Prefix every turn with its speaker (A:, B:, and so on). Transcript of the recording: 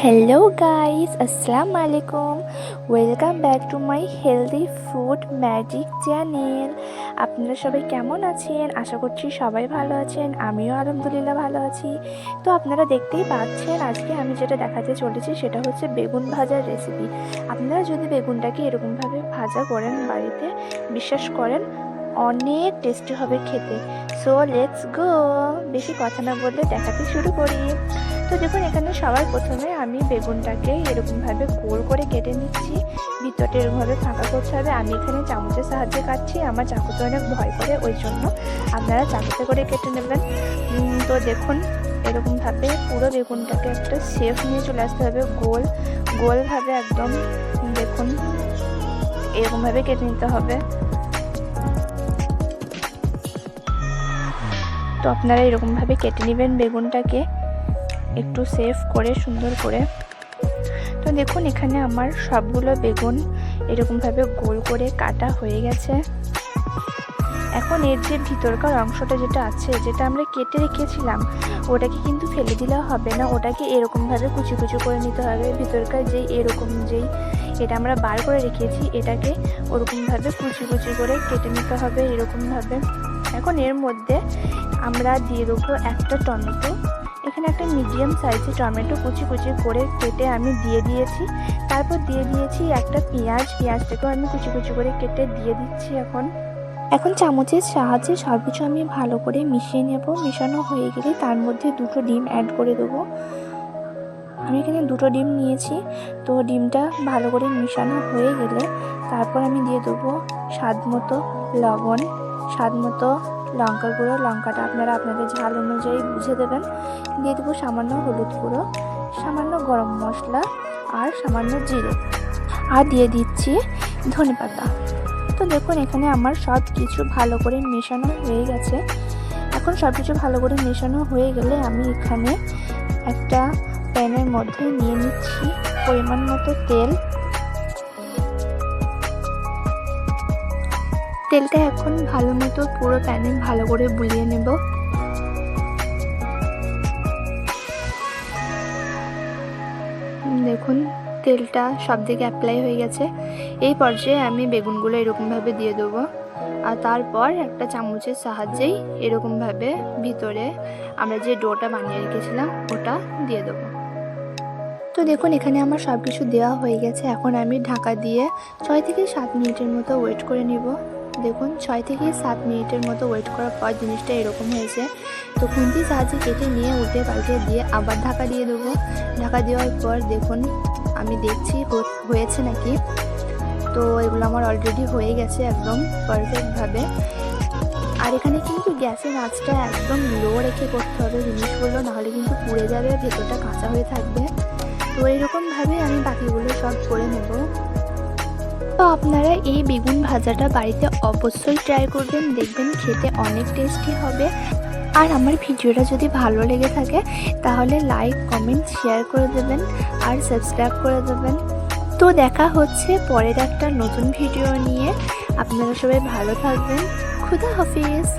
A: Hello guys, আসসালামু আলাইকুম। Welcome back to my healthy food magic channel. আপনারা সবাই কেমন আছেন? আশা করছি সবাই ভালো আছেন। আমিও আলহামদুলিল্লাহ ভালো আছি। তো আপনারা দেখতেই পাচ্ছেন আজকে আমি যেটা দেখাতে চলেছি সেটা হচ্ছে বেগুন ভাজার রেসিপি। আপনারা যদি বেগুনটাকে এরকমভাবে ভাজা করেন বাড়িতে, বিশ্বাস করেন অনেক টেস্টি হবে খেতে। So let's go. বেশি কথা না বললে দেখাতে শুরু করি। তো দেখুন, এখানে সবার প্রথমে আমি বেগুনটাকে এরকমভাবে গোল করে কেটে নিচ্ছি। ভিতরটা এরকমভাবে ফাঁকা করতে হবে। আমি এখানে চামচের সাহায্যে কাটছি, আমার চাকুতে অনেক ভয় করে, ওই জন্য আপনারা চাকুতে করে কেটে নেবেন। তো দেখুন, এরকমভাবে পুরো বেগুনটাকে একটা শেপ নিয়ে চলে আসতে হবে, গোলভাবে একদম। দেখুন, এরকমভাবে কেটে নিতে হবে। তো আপনারা এরকমভাবে কেটে নেবেন বেগুনটাকে একটু সেভ করে, সুন্দর করে। তো দেখুন, এখানে আমার সবগুলো বেগুন এরকমভাবে গোল করে কাটা হয়ে গেছে। এখন এর যে ভিতরকার অংশটা যেটা আছে, যেটা আমরা কেটে রেখেছিলাম, ওটাকে কিন্তু ফেলে দিলে হবে না, ওটাকে এরকমভাবে কুচি কুচি করে নিতে হবে। ভিতরকার যেই এটা আমরা বার করে রেখেছি, এটাকে ওরকমভাবে কুচি কুচি করে কেটে নিতে হবে এরকমভাবে। এখন এর মধ্যে আমরা দিয়ে দেবো একটা টমেটো। এখানে একটা মিডিয়াম সাইজের টমেটো কুচি কুচি করে কেটে আমি দিয়ে দিয়েছি। তারপর দিয়ে দিয়েছি একটা পেঁয়াজটাকেও আমি কুচি কুচি করে কেটে দিয়ে দিচ্ছি। এখন চামচের সাহায্যে সব কিছু আমি ভালো করে মিশিয়ে নেব। মেশানো হয়ে গেলে তার মধ্যে দুটো ডিম অ্যাড করে দেবো। আমি এখানে দুটো ডিম নিয়েছি। তো ডিমটা ভালো করে মিশানো হয়ে গেলে তারপর আমি দিয়ে দেবো স্বাদ মতো লবণ, স্বাদ মতো লঙ্কা গুঁড়ো। লঙ্কাটা আপনারা আপনাদের ঝাল অনুযায়ী বুঝে দেবেন। দিয়ে দেবো সামান্য হলুদ গুঁড়ো, সামান্য গরম মশলা আর সামান্য জিরে, আর দিয়ে দিচ্ছি ধনেপাতা। তো দেখুন, এখানে আমার সব কিছু ভালো করে মেশানো হয়ে গেছে। এখন সব কিছু ভালো করে মেশানো হয়ে গেলে আমি এখানে একটা প্যানের মধ্যে নিয়ে নিচ্ছি পরিমাণ মতো তেলটা এখন ভালো মতো পুরো প্যানে ভালো করে বুলিয়ে নেব। দেখুন, তেলটা সব দিকে অ্যাপ্লাই হয়ে গেছে। এই পর্যায়ে আমি বেগুনগুলো এরকমভাবে দিয়ে দেবো, আর তারপর একটা চামচের সাহায্যেই এরকমভাবে ভিতরে আমরা যে ডোটা বানিয়ে রেখেছিলাম ওটা দিয়ে দেবো। তো দেখুন, এখানে আমার সব কিছু দেওয়া হয়ে গেছে। এখন আমি ঢাকা দিয়ে 6 থেকে 7 মিনিটের মতো ওয়েট করে নিব। দেখুন, 6 থেকে 7 মিনিটের মতো ওয়েট করার পর জিনিসটা এরকম হয়েছে। তো খুন্তির সাহায্যে কেটে নিয়ে উল্টে পাল্টে দিয়ে আবার ঢাকা দিয়ে দেবো। ঢাকা দেওয়ার পর দেখুন, আমি দেখছি হয়েছে নাকি। তো এগুলো আমার অলরেডি হয়ে গেছে একদম পারফেক্টভাবে। আর এখানে কিন্তু গ্যাসের আঁচটা একদম লো রেখে করতে হবে জিনিসগুলো, নাহলে কিন্তু পুড়ে যাবে, ভেতরটা কাঁচা হয়ে থাকবে। তো এরকমভাবে আমি বাকিগুলো সব করে নেব। তো আপনারা এই বেগুন ভাজাটা বাড়িতে অবশ্যই ট্রাই করবেন, দেখবেন খেতে অনেক টেস্টি হবে। আর আমার ভিডিওটা যদি ভালো লেগে থাকে তাহলে লাইক, কমেন্ট, শেয়ার করে দেবেন আর সাবস্ক্রাইব করে দেবেন। তো দেখা হচ্ছে পরের একটা নতুন ভিডিও নিয়ে। আপনারা সবাই ভালো থাকবেন। খুদা হাফিজ।